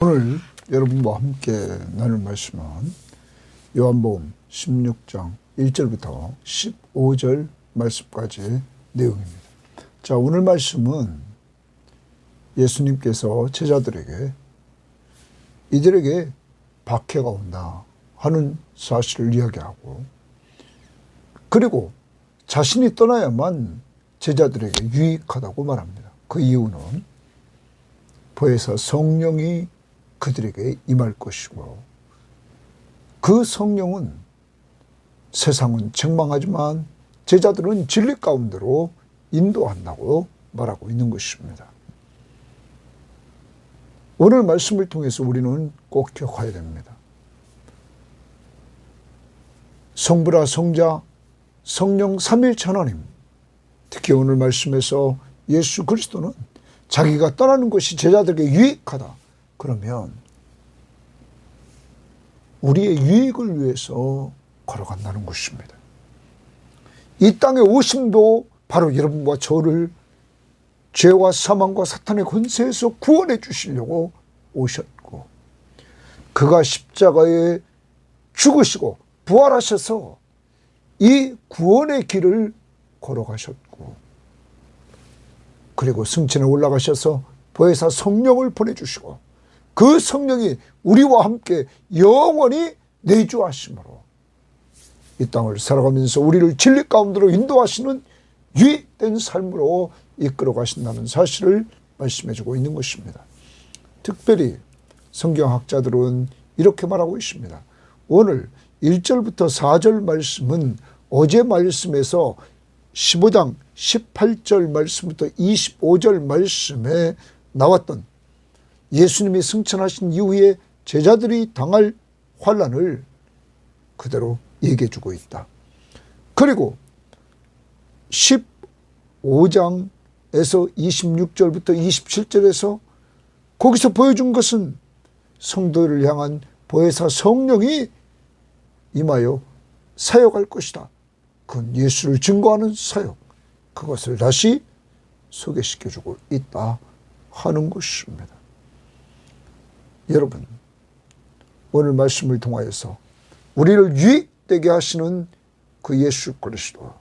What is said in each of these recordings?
오늘 여러분과 함께 나눌 말씀은 요한복음 16장 1절부터 15절 말씀까지 내용입니다. 자, 오늘 말씀은 예수님께서 제자들에게 이들에게 박해가 온다 하는 사실을 이야기하고, 그리고 자신이 떠나야만 제자들에게 유익하다고 말합니다. 그 이유는 보혜사 성령이 그들에게 임할 것이고, 그 성령은 세상은 책망하지만 제자들은 진리 가운데로 인도한다고 말하고 있는 것입니다. 오늘 말씀을 통해서 우리는 꼭 기억해야 됩니다. 성부라 성자 성령 삼위일체 하나님, 특히 오늘 말씀에서 예수 그리스도는 자기가 떠나는 것이 제자들에게 유익하다. 그러면 우리의 유익을 위해서 걸어간다는 것입니다. 이 땅에 오심도 바로 여러분과 저를 죄와 사망과 사탄의 권세에서 구원해 주시려고 오셨고, 그가 십자가에 죽으시고 부활하셔서 이 구원의 길을 걸어가셨고, 그리고 승천에 올라가셔서 보혜사 성령을 보내주시고, 그 성령이 우리와 함께 영원히 내주하심으로 이 땅을 살아가면서 우리를 진리 가운데로 인도하시는 유익된 삶으로 이끌어 가신다는 사실을 말씀해 주고 있는 것입니다. 특별히 성경학자들은 이렇게 말하고 있습니다. 오늘 1절부터 4절 말씀은 어제 말씀에서 15장 18절 말씀부터 25절 말씀에 나왔던 예수님이 승천하신 이후에 제자들이 당할 환난을 그대로 얘기해 주고 있다. 그리고 15장에서 26절부터 27절에서 거기서 보여준 것은 성도를 향한 보혜사 성령이 임하여 사역할 것이다. 그건 예수를 증거하는 사역, 그것을 다시 소개시켜주고 있다 하는 것입니다. 여러분, 오늘 말씀을 통하여서 우리를 유익되게 하시는 그 예수 그리스도,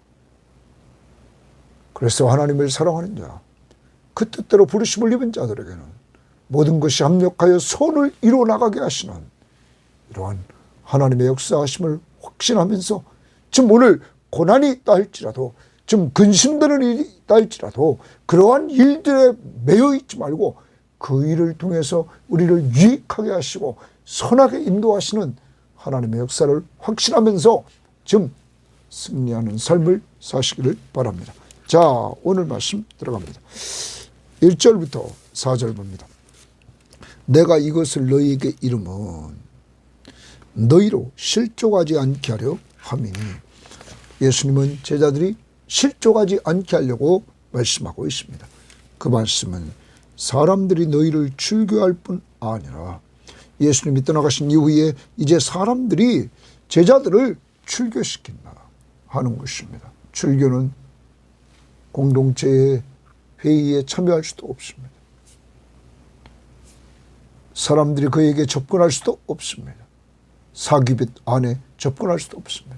그래서 하나님을 사랑하는 자, 그 뜻대로 부르심을 입은 자들에게는 모든 것이 합력하여 선을 이루어나가게 하시는 이러한 하나님의 역사하심을 확신하면서, 지금 오늘 고난이 있다 할지라도, 좀 근심되는 일이 있다 할지라도 그러한 일들에 매여 있지 말고 그 일을 통해서 우리를 유익하게 하시고 선하게 인도하시는 하나님의 역사를 확신하면서 좀 승리하는 삶을 사시기를 바랍니다. 자, 오늘 말씀 들어갑니다. 1절부터 4절 봅니다. 내가 이것을 너희에게 이름은 너희로 실족하지 않게 하려 함이니, 예수님은 제자들이 실족하지 않게 하려고 말씀하고 있습니다. 그 말씀은 사람들이 너희를 출교할 뿐 아니라 예수님이 떠나가신 이후에 이제 사람들이 제자들을 출교시킨다 하는 것입니다. 출교는 공동체의 회의에 참여할 수도 없습니다. 사람들이 그에게 접근할 수도 없습니다. 사귀빛 안에 접근할 수도 없습니다.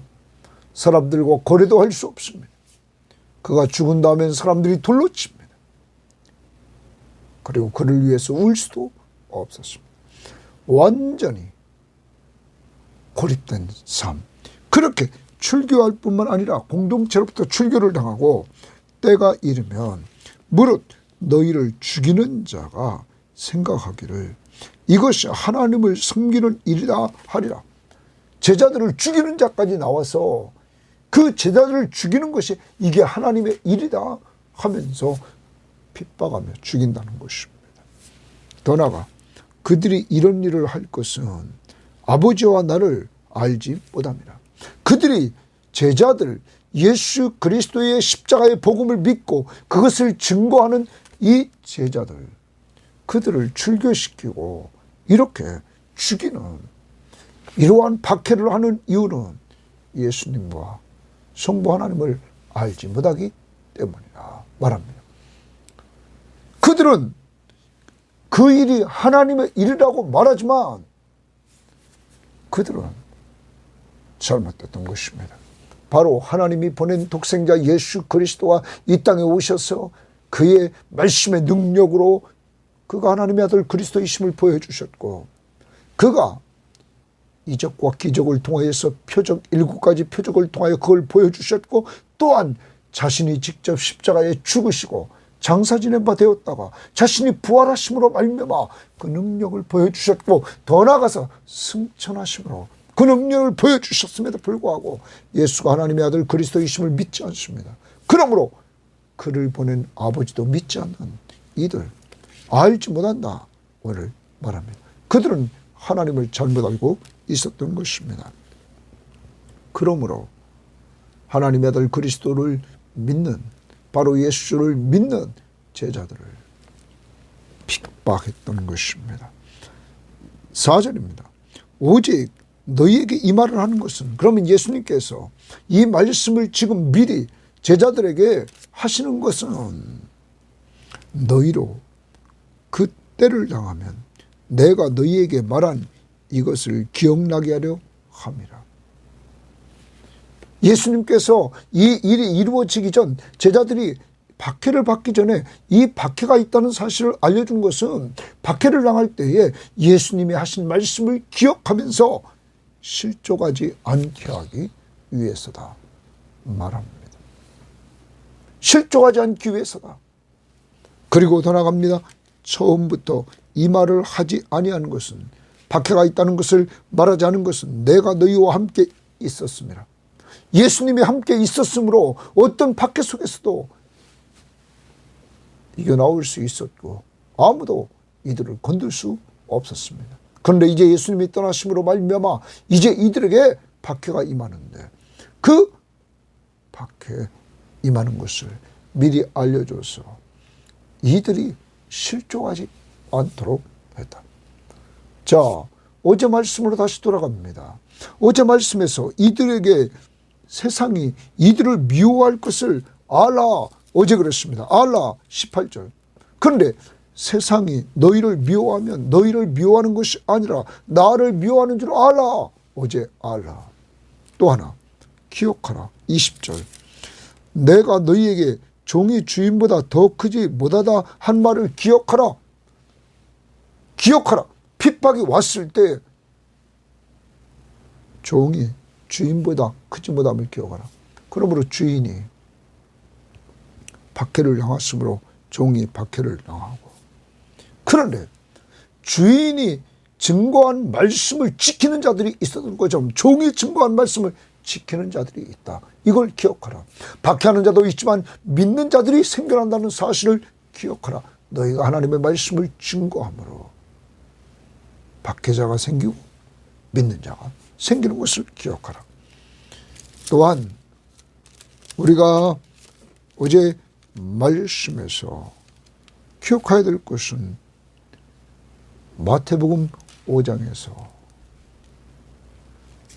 사람들과 거래도 할 수 없습니다. 그가 죽은 다음엔 사람들이 돌로 칩니다. 그리고 그를 위해서 울 수도 없었습니다. 완전히 고립된 삶. 그렇게 출교할 뿐만 아니라 공동체로부터 출교를 당하고 때가 이르면 무릇 너희를 죽이는 자가 생각하기를 이것이 하나님을 섬기는 일이다 하리라. 제자들을 죽이는 자까지 나와서 그 제자들을 죽이는 것이 이게 하나님의 일이다 하면서 핍박하며 죽인다는 것입니다. 더 나아가 그들이 이런 일을 할 것은 아버지와 나를 알지 못합니다. 그들이 제자들 예수 그리스도의 십자가의 복음을 믿고 그것을 증거하는 이 제자들, 그들을 출교시키고 이렇게 죽이는 이러한 박해를 하는 이유는 예수님과 성부 하나님을 알지 못하기 때문이라 말합니다. 그들은 그 일이 하나님의 일이라고 말하지만 그들은 잘못됐던 것입니다. 바로 하나님이 보낸 독생자 예수 그리스도가 이 땅에 오셔서 그의 말씀의 능력으로 그가 하나님의 아들 그리스도이심을 보여주셨고, 그가 이적과 기적을 통하여서 표적 7가지 표적을 통하여 그걸 보여주셨고, 또한 자신이 직접 십자가에 죽으시고 장사 지낸 바 되었다가 자신이 부활하심으로 말미암아 그 능력을 보여주셨고, 더 나아가서 승천하심으로 그 능력을 보여주셨음에도 불구하고 예수가 하나님의 아들 그리스도이심을 믿지 않습니다. 그러므로 그를 보낸 아버지도 믿지 않는 이들, 알지 못한다 오늘 말합니다. 그들은 하나님을 잘못 알고 있었던 것입니다. 그러므로 하나님의 아들 그리스도를 믿는, 바로 예수를 믿는 제자들을 핍박했던 것입니다. 4절입니다. 오직 너희에게 이 말을 하는 것은, 그러면 예수님께서 이 말씀을 지금 미리 제자들에게 하시는 것은 너희로 그 때를 당하면 내가 너희에게 말한 이것을 기억나게 하려 함이라. 예수님께서 이 일이 이루어지기 전 제자들이 박해를 받기 전에 이 박해가 있다는 사실을 알려준 것은 박해를 당할 때에 예수님이 하신 말씀을 기억하면서 실족하지 않게 하기 위해서다 말합니다. 실족하지 않기 위해서다. 그리고 더 나갑니다. 처음부터 이 말을 하지 아니하는 것은, 박해가 있다는 것을 말하지 않은 것은 내가 너희와 함께 있었습니다. 예수님이 함께 있었으므로 어떤 박해 속에서도 이겨나올 수 있었고 아무도 이들을 건들 수 없었습니다. 그런데 이제 예수님이 떠나심으로 말미암아 이제 이들에게 박해가 임하는데, 그 박해 임하는 것을 미리 알려줘서 이들이 실족하지 않도록 했다. 자, 어제 말씀으로 다시 돌아갑니다. 어제 말씀에서 이들에게 세상이 이들을 미워할 것을 알아, 어제 그랬습니다. 알아 18절. 그런데 세상이 너희를 미워하면 너희를 미워하는 것이 아니라 나를 미워하는 줄 알아, 어제 알아. 또 하나 기억하라 20절. 내가 너희에게 종이 주인보다 더 크지 못하다 한 말을 기억하라. 기억하라. 핍박이 왔을 때 종이 주인보다 크지 못함을 기억하라. 그러므로 주인이 박해를 당했으므로 종이 박해를 당하고, 그런데 주인이 증거한 말씀을 지키는 자들이 있었던 것처럼 종이 증거한 말씀을 지키는 자들이 있다. 이걸 기억하라. 박해하는 자도 있지만 믿는 자들이 생겨난다는 사실을 기억하라. 너희가 하나님의 말씀을 증거함으로 박해자가 생기고 믿는 자가 생기는 것을 기억하라. 또한 우리가 어제 말씀에서 기억해야 될 것은 마태복음 5장에서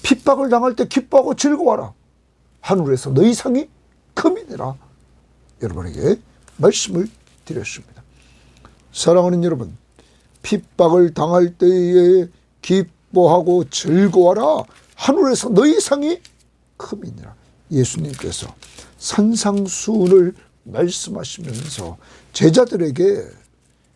핍박을 당할 때 기뻐하고 즐거워하라. 하늘에서 너희 상이 금이니라. 여러분에게 말씀을 드렸습니다. 사랑하는 여러분, 핍박을 당할 때에 기뻐하고 즐거워하라. 하늘에서 너희 상이 금이니라. 예수님께서 산상수훈을 말씀하시면서 제자들에게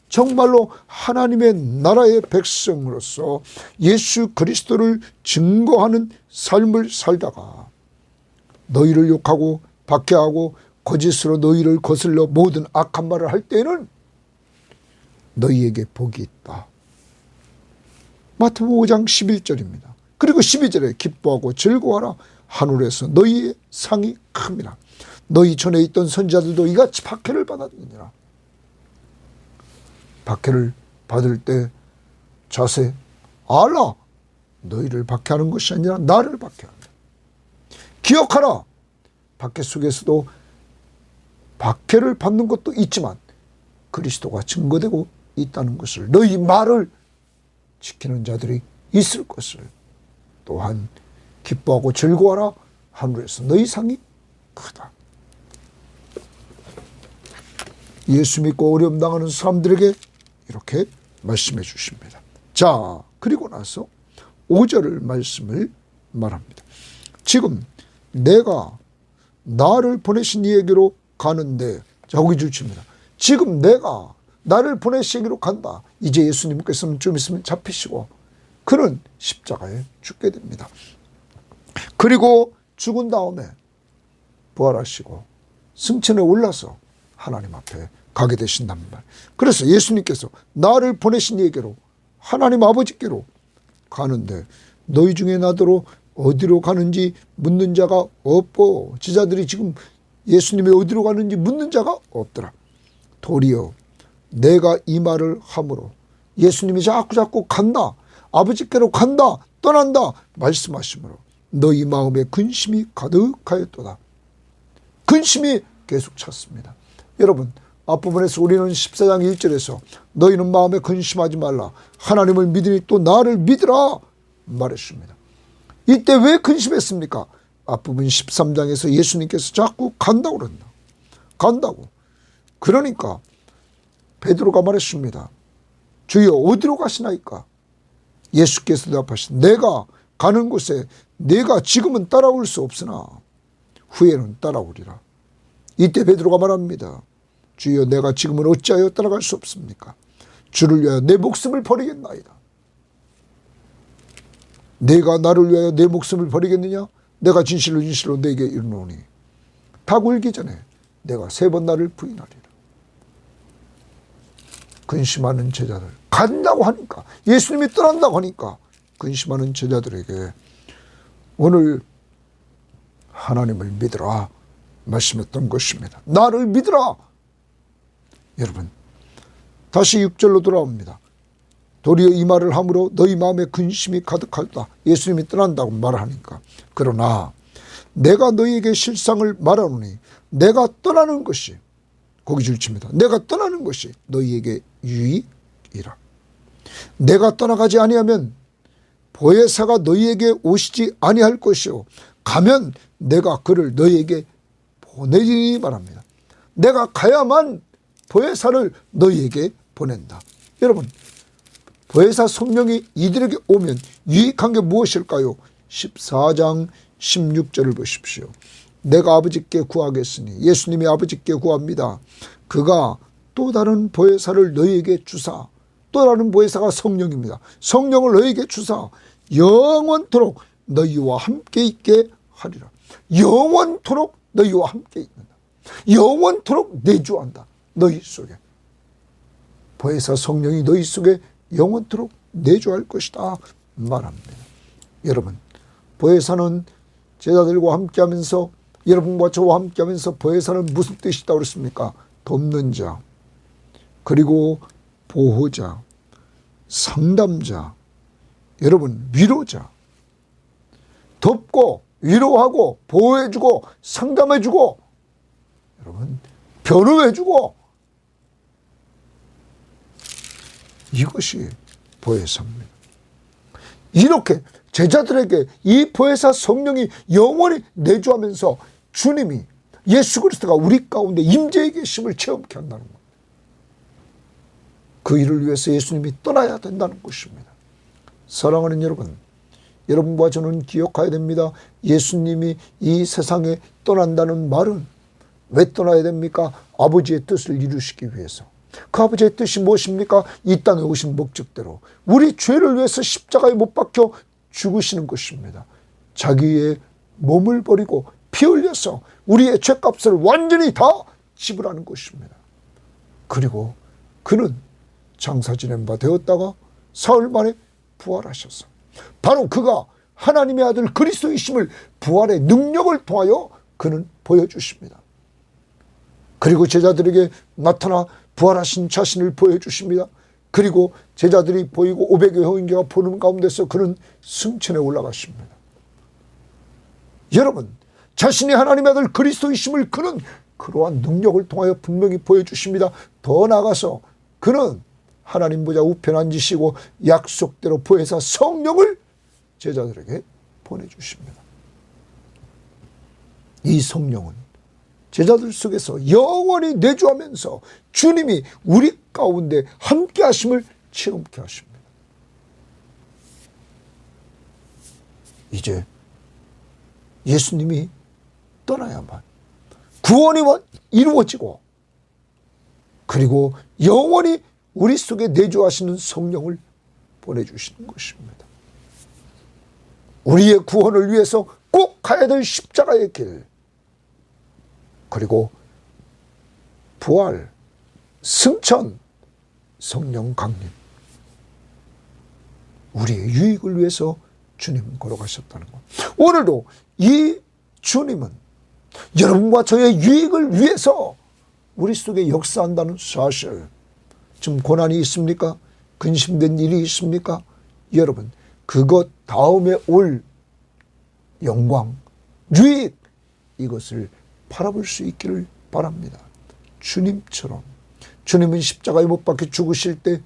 정말로 하나님의 나라의 백성으로서 예수 그리스도를 증거하는 삶을 살다가 너희를 욕하고 박해하고 거짓으로 너희를 거슬러 모든 악한 말을 할 때에는 너희에게 복이 있다. 마태복음 5장 11절입니다. 그리고 12절에 기뻐하고 즐거워하라. 하늘에서 너희의 상이 큽니다. 너희 전에 있던 선지자들도 이같이 박해를 받았느니라. 박해를 받을 때 자세 알아. 너희를 박해하는 것이 아니라 나를 박해한다. 기억하라. 박해 속에서도 박해를 받는 것도 있지만 그리스도가 증거되고 있다는 것을, 너희 말을 지키는 자들이 있을 것을 또한 기뻐하고 즐거워하라. 하늘에서 너희 상이 크다. 예수 믿고 어려움 당하는 사람들에게 이렇게 말씀해 주십니다. 자, 그리고 나서 5절 말씀을 말합니다. 지금 내가 나를 보내신 이에게로 가는데, 자, 거기 주십니다. 지금 내가 나를 보내시기로 간다. 이제 예수님께서는 좀 있으면 잡히시고 그는 십자가에 죽게 됩니다. 그리고 죽은 다음에 부활하시고 승천에 올라서 하나님 앞에 가게 되신단 말. 그래서 예수님께서 나를 보내신 이에게로, 하나님 아버지께로 가는데 너희 중에 나더러 어디로 가는지 묻는 자가 없고, 제자들이 지금 예수님이 어디로 가는지 묻는 자가 없더라. 도리어 내가 이 말을 함으로 예수님이 자꾸 간다, 아버지께로 간다, 떠난다 말씀하시므로 너희 마음에 근심이 가득하였도다. 근심이 계속 찼습니다. 여러분, 앞부분에서 우리는 14장 1절에서 너희는 마음에 근심하지 말라, 하나님을 믿으니 또 나를 믿으라 말했습니다. 이때 왜 근심했습니까? 앞부분 13장에서 예수님께서 자꾸 간다고 그런다. 간다고. 그러니까 베드로가 말했습니다. 주여 어디로 가시나이까? 예수께서 대답하시되 내가 가는 곳에 내가 지금은 따라올 수 없으나 후에는 따라오리라. 이때 베드로가 말합니다. 주여 내가 지금은 어찌하여 따라갈 수 없습니까? 주를 위하여 내 목숨을 버리겠나이다. 내가 나를 위하여 내 목숨을 버리겠느냐? 내가 진실로 내게 이르노니 닭 울기 전에 내가 3번 나를 부인하리라. 근심하는 제자들, 간다고 하니까, 예수님이 떠난다고 하니까 근심하는 제자들에게 오늘 하나님을 믿으라 말씀했던 것입니다. 나를 믿으라. 여러분, 다시 6절로 돌아옵니다. 도리어 이 말을 함으로 너희 마음에 근심이 가득하다. 예수님이 떠난다고 말하니까. 그러나 내가 너희에게 실상을 말하노니 내가 떠나는 것이, 거기 줄칩니다. 내가 떠나는 것이 너희에게 유익이라. 내가 떠나가지 아니하면 보혜사가 너희에게 오시지 아니할 것이요 가면 내가 그를 너희에게 보내리니 말합니다. 내가 가야만 보혜사를 너희에게 보낸다. 여러분, 보혜사 성령이 이들에게 오면 유익한 게 무엇일까요? 14장 16절을 보십시오. 내가 아버지께 구하겠으니, 예수님이 아버지께 구합니다. 그가 또 다른 보혜사를 너희에게 주사, 또 다른 보혜사가 성령입니다. 성령을 너희에게 주사 영원토록 너희와 함께 있게 하리라. 영원토록 너희와 함께 있는다. 영원토록 내주한다. 너희 속에. 보혜사 성령이 너희 속에 영원토록 내주할 것이다 말합니다. 여러분, 보혜사는 제자들과 함께하면서, 여러분과 저와 함께하면서 보혜사는 무슨 뜻이다 그랬습니까? 돕는 자, 그리고 보호자, 상담자, 여러분 위로자, 돕고 위로하고 보호해주고 상담해주고 여러분 변호해주고, 이것이 보혜사입니다. 이렇게 제자들에게 이 보혜사 성령이 영원히 내주하면서 주님이, 예수 그리스도가 우리 가운데 임재해 계심을 체험케 한다는 것. 그 일을 위해서 예수님이 떠나야 된다는 것입니다. 사랑하는 여러분, 여러분과 저는 기억해야 됩니다. 예수님이 이 세상에 떠난다는 말은 왜 떠나야 됩니까? 아버지의 뜻을 이루시기 위해서. 그 아버지의 뜻이 무엇입니까? 이 땅에 오신 목적대로 우리 죄를 위해서 십자가에 못 박혀 죽으시는 것입니다. 자기의 몸을 버리고 피 흘려서 우리의 죄값을 완전히 다 지불하는 것입니다. 그리고 그는 장사 지낸 바 되었다가 사흘 만에 부활하셔서 바로 그가 하나님의 아들 그리스도이심을 부활의 능력을 통하여 그는 보여주십니다. 그리고 제자들에게 나타나 부활하신 자신을 보여주십니다. 그리고 제자들이 보이고 500여 형제가 보는 가운데서 그는 승천에 올라가십니다. 여러분, 자신이 하나님의 아들 그리스도이심을 그는 그러한 능력을 통하여 분명히 보여주십니다. 더 나아가서 그는 하나님 보좌 우편에 앉으시고 약속대로 보혜사 성령을 제자들에게 보내주십니다. 이 성령은 제자들 속에서 영원히 내주하면서 주님이 우리 가운데 함께 하심을 체험케 하십니다. 이제 예수님이 떠나야만 구원이 이루어지고, 그리고 영원히 우리 속에 내주하시는 성령을 보내주시는 것입니다. 우리의 구원을 위해서 꼭 가야 될 십자가의 길, 그리고 부활, 승천, 성령 강림, 우리의 유익을 위해서 주님 걸어가셨다는 것. 오늘도 이 주님은 여러분과 저의 유익을 위해서 우리 속에 역사한다는 사실. 지금 고난이 있습니까? 근심된 일이 있습니까? 여러분, 그것 다음에 올 영광, 유익, 이것을 바라볼 수 있기를 바랍니다. 주님처럼. 주님은 십자가에 못 박혀 죽으실 때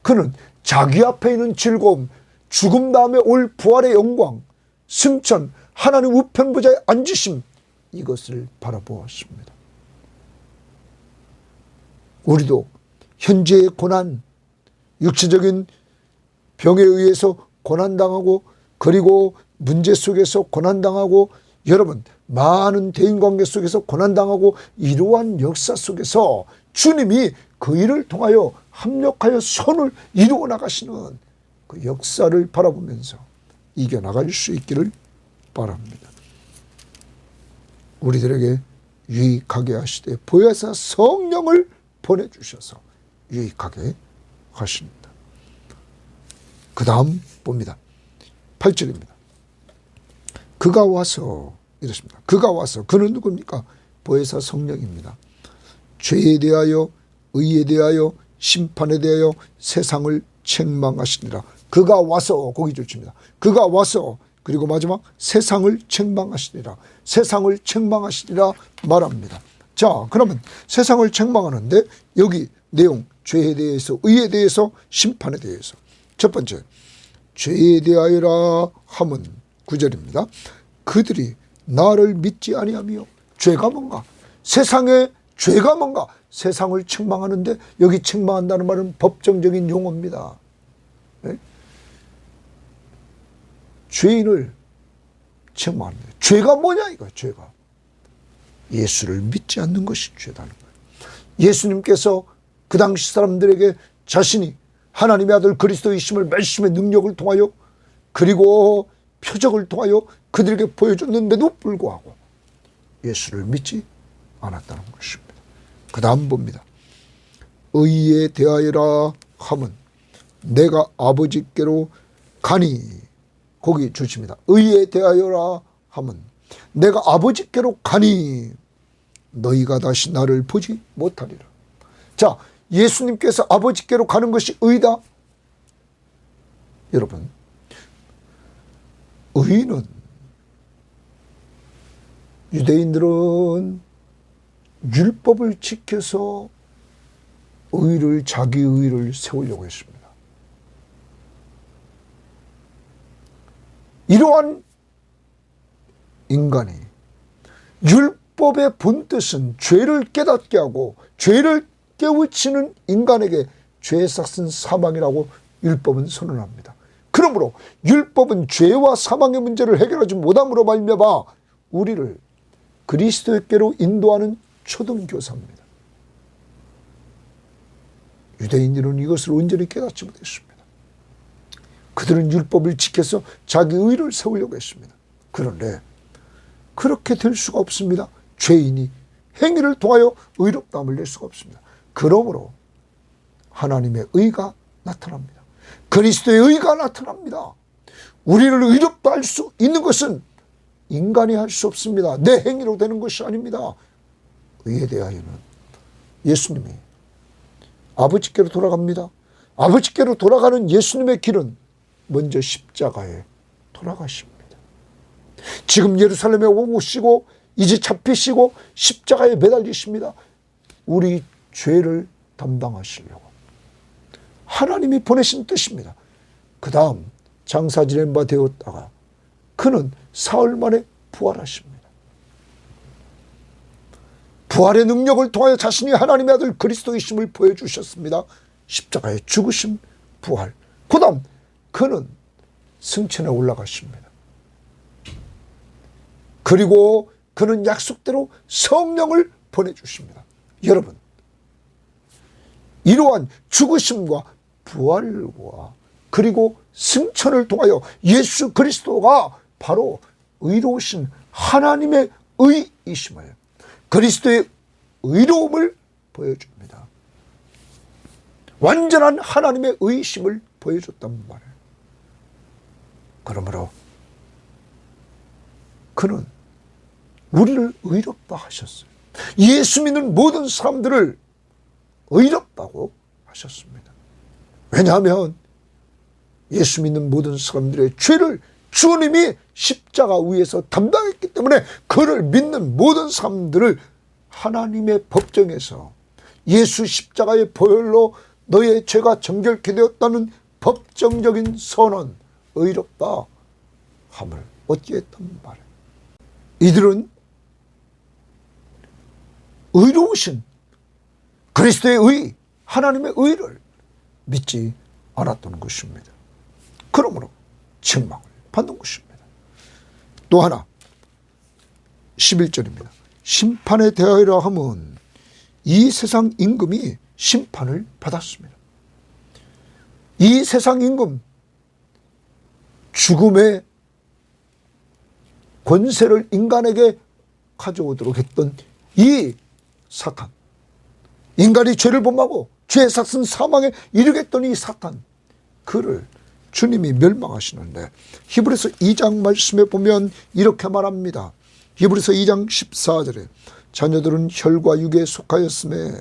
그는 자기 앞에 있는 즐거움, 죽음 다음에 올 부활의 영광, 승천, 하나님 우편보좌에 앉으심, 이것을 바라보았습니다. 우리도 현재의 고난, 육체적인 병에 의해서 고난당하고, 그리고 문제 속에서 고난당하고, 여러분 많은 대인관계 속에서 고난당하고, 이러한 역사 속에서 주님이 그 일을 통하여 합력하여 선을 이루어 나가시는 그 역사를 바라보면서 이겨나갈 수 있기를 바랍니다. 우리들에게 유익하게 하시되 보혜사 성령을 보내주셔서 유익하게 하십니다. 그 다음 봅니다. 8절입니다. 그가 와서 이렇습니다. 그가 와서, 그는 누굽니까? 보혜사 성령입니다. 죄에 대하여, 의에 대하여, 심판에 대하여 세상을 책망하시니라. 그가 와서, 거기 좋습니다. 그가 와서, 그리고 마지막 세상을 책망하시니라. 세상을 책망하시니라 말합니다. 자, 그러면 세상을 책망하는데 여기 내용, 죄에 대해서, 의에 대해서, 심판에 대해서. 첫 번째, 죄에 대하여라 함은 9절입니다. 그들이 나를 믿지 아니하며. 죄가 뭔가? 세상의 죄가 뭔가? 세상을 책망하는데, 여기 책망한다는 말은 법정적인 용어입니다. 네? 죄인을 책망합니다. 죄가 뭐냐 이거, 죄가. 예수를 믿지 않는 것이 죄다는 거예요. 예수님께서 그 당시 사람들에게 자신이 하나님의 아들 그리스도이심을 말씀의 능력을 통하여, 그리고 표적을 통하여 그들에게 보여줬는데도 불구하고 예수를 믿지 않았다는 것입니다. 그 다음 봅니다. 의에 대하여라 함은 내가 아버지께로 가니. 거기 주십니다. 의에 대하여라 함은 내가 아버지께로 가니 너희가 다시 나를 보지 못하리라. 자, 예수님께서 아버지께로 가는 것이 의다. 여러분, 의는, 유대인들은 율법을 지켜서 의를, 자기 의를 세우려고 했습니다. 이러한 인간이, 율법의 본뜻은 죄를 깨닫게 하고 죄를 깨우치는 인간에게 죄의 삭은 사망이라고 율법은 선언합니다. 그러므로 율법은 죄와 사망의 문제를 해결하지 못함으로 말미암아 우리를 그리스도께로 인도하는 초등교사입니다. 유대인들은 이것을 온전히 깨닫지 못했습니다. 그들은 율법을 지켜서 자기 의를 세우려고 했습니다. 그런데 그렇게 될 수가 없습니다. 죄인이 행위를 통하여 의롭다함을 낼 수가 없습니다. 그러므로 하나님의 의가 나타납니다. 그리스도의 의가 나타납니다. 우리를 의롭다 할 수 있는 것은 인간이 할 수 없습니다. 내 행위로 되는 것이 아닙니다. 의에 대하여는 예수님이 아버지께로 돌아갑니다. 아버지께로 돌아가는 예수님의 길은 먼저 십자가에 돌아가십니다. 지금 예루살렘에 오시고 이제 잡히시고 십자가에 매달리십니다. 우리 죄를 담당하시려고 하나님이 보내신 뜻입니다. 그 다음 장사 지낸 바 되었다가 그는 사흘 만에 부활하십니다. 부활의 능력을 통하여 자신이 하나님의 아들 그리스도이심을 보여주셨습니다. 십자가의 죽으심, 부활. 그 다음 그는 승천에 올라가십니다. 그리고 그는 약속대로 성령을 보내주십니다. 여러분, 이러한 죽으심과 부활과 그리고 승천을 통하여 예수 그리스도가 바로 의로우신 하나님의 의이심을, 그리스도의 의로움을 보여줍니다. 완전한 하나님의 의이심을 보여줬단 말이에요. 그러므로 그는 우리를 의롭다 하셨어요. 예수 믿는 모든 사람들을 의롭다고 하셨습니다. 왜냐하면 예수 믿는 모든 사람들의 죄를 주님이 십자가 위에서 담당했기 때문에 그를 믿는 모든 사람들을 하나님의 법정에서 예수 십자가의 보혈로 너의 죄가 정결케 되었다는 법정적인 선언, 의롭다 함을 얻게 했단 말이에요. 이들은 의로우신 그리스도의 의, 하나님의 의를 믿지 않았던 것입니다. 그러므로 책망을 받는 것입니다. 또 하나 11절입니다. 심판에 대하여라 함은 이 세상 임금이 심판을 받았습니다. 이 세상 임금, 죽음의 권세를 인간에게 가져오도록 했던 이 사탄, 인간이 죄를 범하고 죄의 삭은 사망에 이르게 했던 이 사탄, 그를 주님이 멸망하시는데 히브리서 2장 말씀에 보면 이렇게 말합니다. 히브리서 2장 14절에 자녀들은 혈과 육에 속하였음에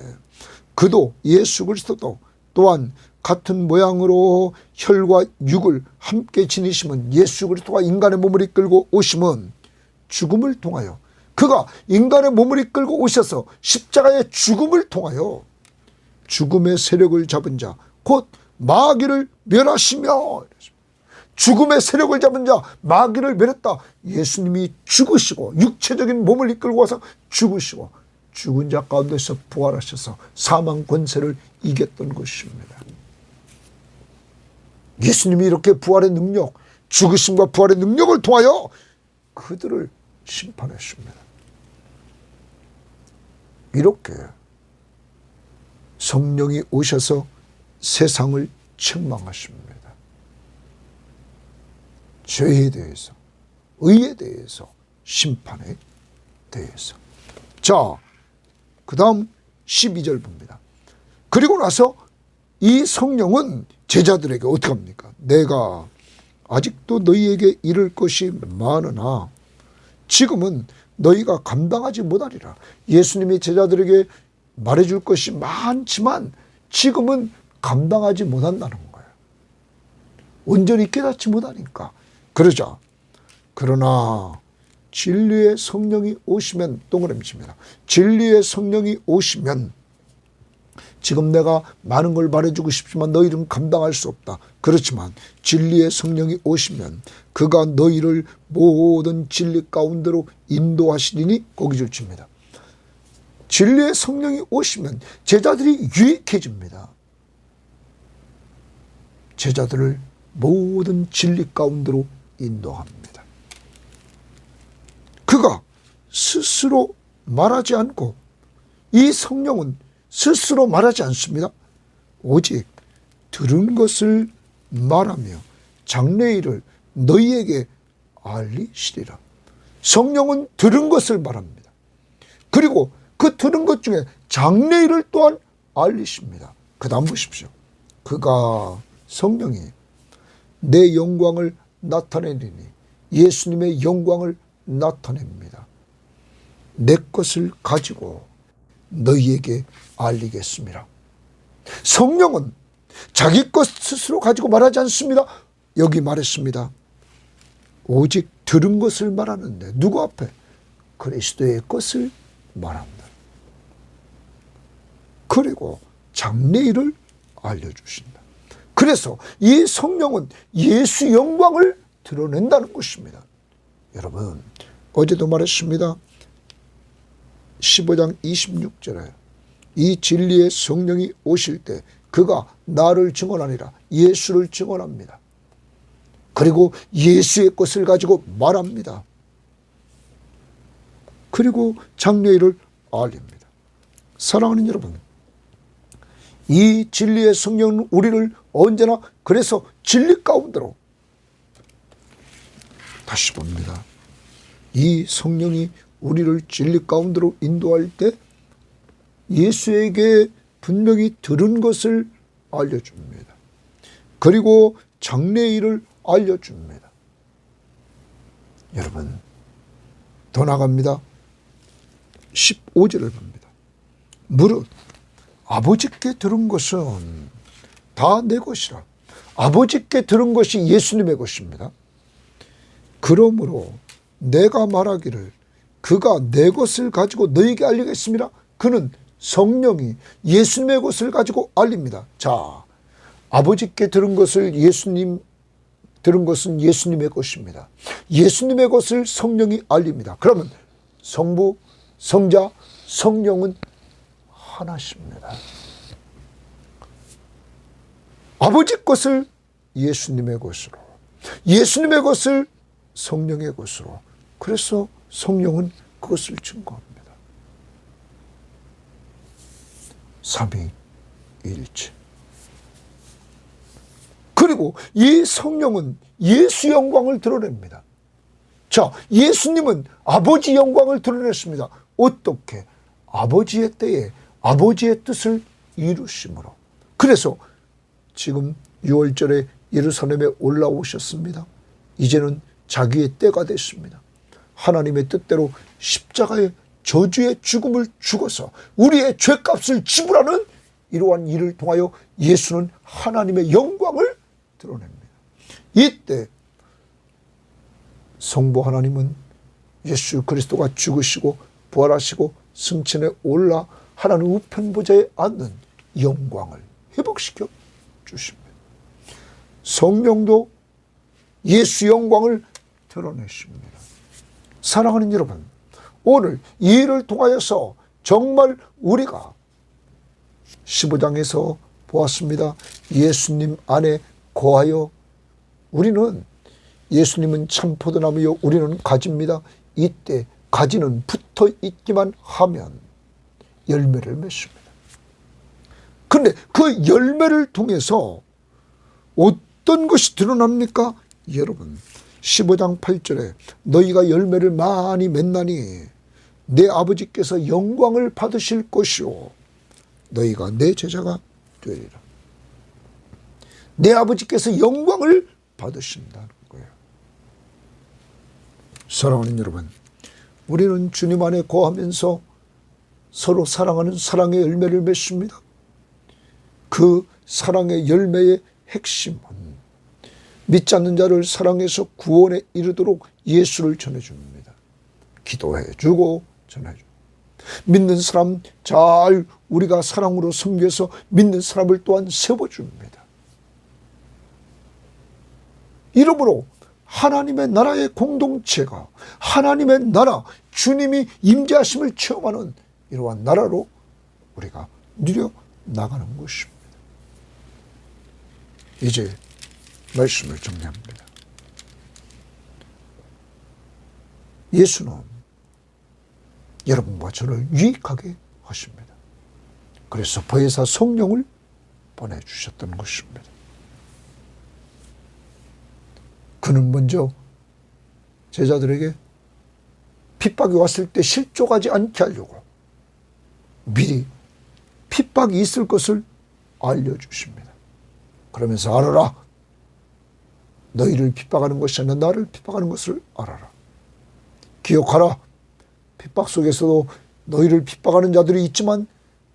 그도 예수 그리스도도 또한 같은 모양으로 혈과 육을 함께 지니심은 예수 그리스도가 인간의 몸을 이끌고 오심은 죽음을 통하여, 그가 인간의 몸을 이끌고 오셔서 십자가의 죽음을 통하여 죽음의 세력을 잡은 자 곧 마귀를 멸하시며, 죽음의 세력을 잡은 자 마귀를 멸했다. 예수님이 죽으시고 육체적인 몸을 이끌고 와서 죽으시고 죽은 자 가운데서 부활하셔서 사망 권세를 이겼던 것입니다. 예수님이 이렇게 부활의 능력, 죽으심과 부활의 능력을 통하여 그들을 심판했습니다. 이렇게 성령이 오셔서 세상을 책망하십니다. 죄에 대해서, 의에 대해서, 심판에 대해서. 자, 그 다음 12절 봅니다. 그리고 나서 이 성령은 제자들에게 어떻게 합니까? 내가 아직도 너희에게 이를 것이 많으나 지금은 너희가 감당하지 못하리라. 예수님이 제자들에게 말해줄 것이 많지만 지금은 감당하지 못한다는 거예요. 온전히 깨닫지 못하니까. 그러자 그러나 진리의 성령이 오시면, 동그라미 칩니다. 진리의 성령이 오시면, 지금 내가 많은 걸 말해주고 싶지만 너희는 감당할 수 없다. 그렇지만 진리의 성령이 오시면 그가 너희를 모든 진리 가운데로 인도하시리니, 거기 줄칩니다. 진리의 성령이 오시면 제자들이 유익해집니다. 제자들을 모든 진리 가운데로 인도합니다. 그가 스스로 말하지 않고, 이 성령은 스스로 말하지 않습니다. 오직 들은 것을 말하며 장래일을 너희에게 알리시리라. 성령은 들은 것을 말합니다. 그리고 그 들은 것 중에 장래일을 또한 알리십니다. 그 다음 보십시오. 그가, 성령이 내 영광을 나타내리니, 예수님의 영광을 나타냅니다. 내 것을 가지고 너희에게 알리겠습니다. 성령은 자기 것 스스로 가지고 말하지 않습니다. 여기 말했습니다. 오직 들은 것을 말하는데 누구 앞에? 그리스도의 것을 말합니다. 그리고 장래일을 알려주신다. 그래서 이 성령은 예수 영광을 드러낸다는 것입니다. 여러분, 어제도 말했습니다. 15장 26절에 이 진리의 성령이 오실 때 그가 나를 증언하니라. 예수를 증언합니다. 그리고 예수의 것을 가지고 말합니다. 그리고 장래일을 알립니다. 사랑하는 여러분, 이 진리의 성령은 우리를 언제나 그래서 진리 가운데로 다시 봅니다. 이 성령이 우리를 진리 가운데로 인도할 때 예수에게 분명히 들은 것을 알려줍니다. 그리고 장래일을 알려줍니다. 여러분, 더 나갑니다. 15절을 봅니다. 무릇 아버지께 들은 것은 다 내 것이라. 아버지께 들은 것이 예수님의 것입니다. 그러므로 내가 말하기를 그가 내 것을 가지고 너에게 알리겠습니다. 그는 성령이 예수님의 것을 가지고 알립니다. 자, 아버지께 들은 것을 들은 것은 예수님의 것입니다. 예수님의 것을 성령이 알립니다. 그러면 성부, 성자, 성령은 하나십니다. 아버지 것을 예수님의 것으로, 예수님의 것을 성령의 것으로, 그래서 성령은 그것을 증거합니다. 삼위일체. 그리고 이 성령은 예수 영광을 드러냅니다. 자, 예수님은 아버지 영광을 드러냈습니다. 어떻게? 아버지의 때에 아버지의 뜻을 이루심으로. 그래서 지금 6월절에 예루살렘에 올라오셨습니다. 이제는 자기의 때가 됐습니다. 하나님의 뜻대로 십자가의 저주의 죽음을 죽어서 우리의 죄값을 지불하는 이러한 일을 통하여 예수는 하나님의 영광을 드러냅니다. 이때 성부 하나님은 예수 그리스도가 죽으시고 부활하시고 승천에 올라 하나님 우편보좌에 앉는 영광을 회복시켜 주십니다. 성령도 예수 영광을 드러내십니다. 사랑하는 여러분, 오늘 이 일을 통하여서 정말 우리가 15장에서 보았습니다. 예수님 안에 거하여 우리는, 예수님은 참 포도나무요 우리는 가지입니다. 이때 가지는 붙어 있기만 하면 열매를 맺습니다. 그런데 그 열매를 통해서 어떤 것이 드러납니까? 여러분, 15장 8절에 너희가 열매를 많이 맺나니 내 아버지께서 영광을 받으실 것이요 너희가 내 제자가 되리라. 내 아버지께서 영광을 받으신다는 거예요. 사랑하는 여러분, 우리는 주님 안에 거하면서 서로 사랑하는 사랑의 열매를 맺습니다. 그 사랑의 열매의 핵심은 믿지 않는 자를 사랑해서 구원에 이르도록 예수를 전해줍니다. 기도해주고 전해주고, 믿는 사람 잘 우리가 사랑으로 섬겨서 믿는 사람을 또한 세워줍니다. 이러므로 하나님의 나라의 공동체가, 하나님의 나라, 주님이 임재하심을 체험하는 이러한 나라로 우리가 누려 나가는 것입니다. 이제 말씀을 정리합니다. 예수는 여러분과 저를 유익하게 하십니다. 그래서 보혜사 성령을 보내주셨던 것입니다. 그는 먼저 제자들에게 핍박이 왔을 때 실족하지 않게 하려고 미리 핍박이 있을 것을 알려주십니다. 그러면서 알아라. 너희를 핍박하는 것이 아니라 나를 핍박하는 것을 알아라. 기억하라. 핍박 속에서도 너희를 핍박하는 자들이 있지만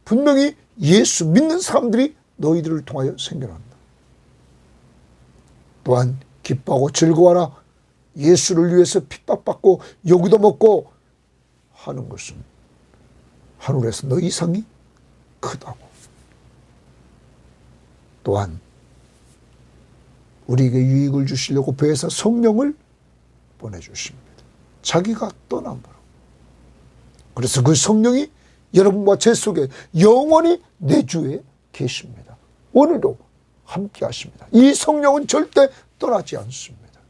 분명히 예수 믿는 사람들이 너희들을 통하여 생겨난다. 또한 기뻐하고 즐거워하라. 예수를 위해서 핍박받고 요구도 먹고 하는 것은 하늘에서 너 이상이 크다고. 또한 우리에게 유익을 주시려고 배에서 성령을 보내주십니다. 자기가 떠남으로. 그래서 그 성령이 여러분과 제 속에 영원히 내주에 계십니다. 오늘도 함께 하십니다. 이 성령은 절대 떠나지 않습니다.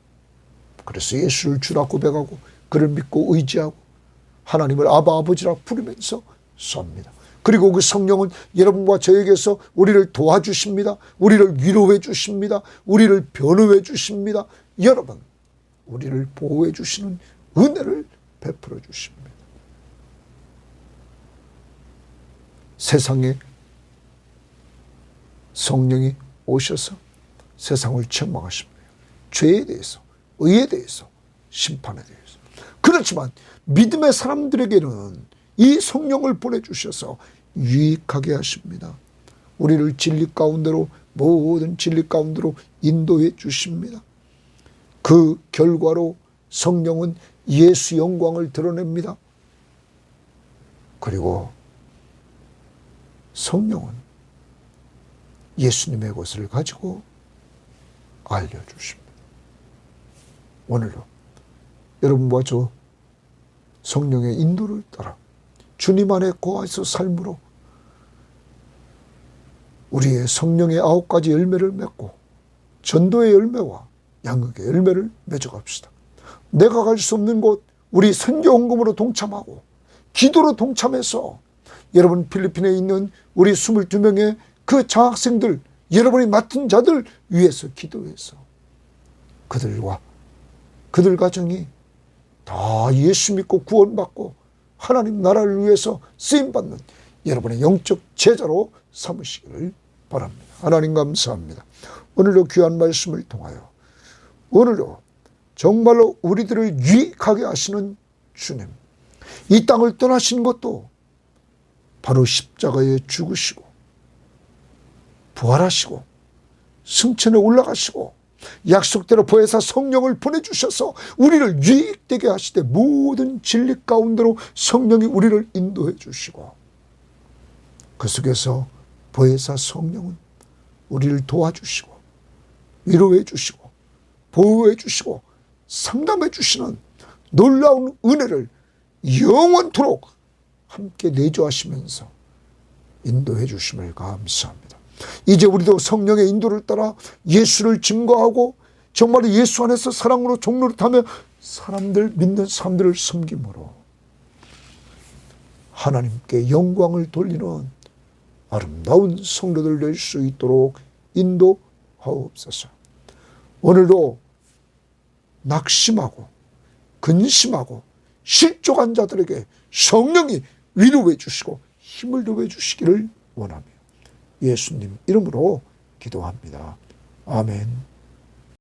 그래서 예수를 주라 고백하고 그를 믿고 의지하고 하나님을 아바 아버지라 부르면서 삽니다. 그리고 그 성령은 여러분과 저에게서 우리를 도와주십니다. 우리를 위로해 주십니다. 우리를 변호해 주십니다. 여러분, 우리를 보호해 주시는 은혜를 베풀어 주십니다. 세상에 성령이 오셔서 세상을 책망하십니다. 죄에 대해서, 의에 대해서, 심판에 대해서. 그렇지만 믿음의 사람들에게는 이 성령을 보내주셔서 유익하게 하십니다. 우리를 진리 가운데로, 모든 진리 가운데로 인도해 주십니다. 그 결과로 성령은 예수 영광을 드러냅니다. 그리고 성령은 예수님의 것을 가지고 알려주십니다. 오늘도 여러분과 저 성령의 인도를 따라 주님 안에 거하여서 삶으로 우리의 성령의 9가지 열매를 맺고 전도의 열매와 양육의 열매를 맺어갑시다. 내가 갈 수 없는 곳 우리 선교 헌금으로 동참하고 기도로 동참해서 여러분 필리핀에 있는 우리 22명의 그 장학생들, 여러분이 맡은 자들 위해서 기도해서 그들과 그들 가정이 다 예수 믿고 구원받고 하나님 나라를 위해서 쓰임받는 여러분의 영적 제자로 삼으시기를 바랍니다. 하나님 감사합니다. 오늘도 귀한 말씀을 통하여 오늘도 정말로 우리들을 유익하게 하시는 주님, 이 땅을 떠나신 것도 바로 십자가에 죽으시고 부활하시고 승천에 올라가시고 약속대로 보혜사 성령을 보내주셔서 우리를 유익되게 하시되 모든 진리 가운데로 성령이 우리를 인도해 주시고 그 속에서 보혜사 성령은 우리를 도와주시고 위로해 주시고 보호해 주시고 상담해 주시는 놀라운 은혜를 영원토록 함께 내조하시면서 인도해 주심을 감사합니다. 이제 우리도 성령의 인도를 따라 예수를 증거하고 정말 예수 안에서 사랑으로 종노릇하며 사람들, 믿는 사람들을 섬김으로 하나님께 영광을 돌리는 아름다운 성도들 될 수 있도록 인도하옵소서. 오늘도 낙심하고 근심하고 실족한 자들에게 성령이 위로해 주시고 힘을 더해 주시기를 원하며 예수님 이름으로 기도합니다. 아멘.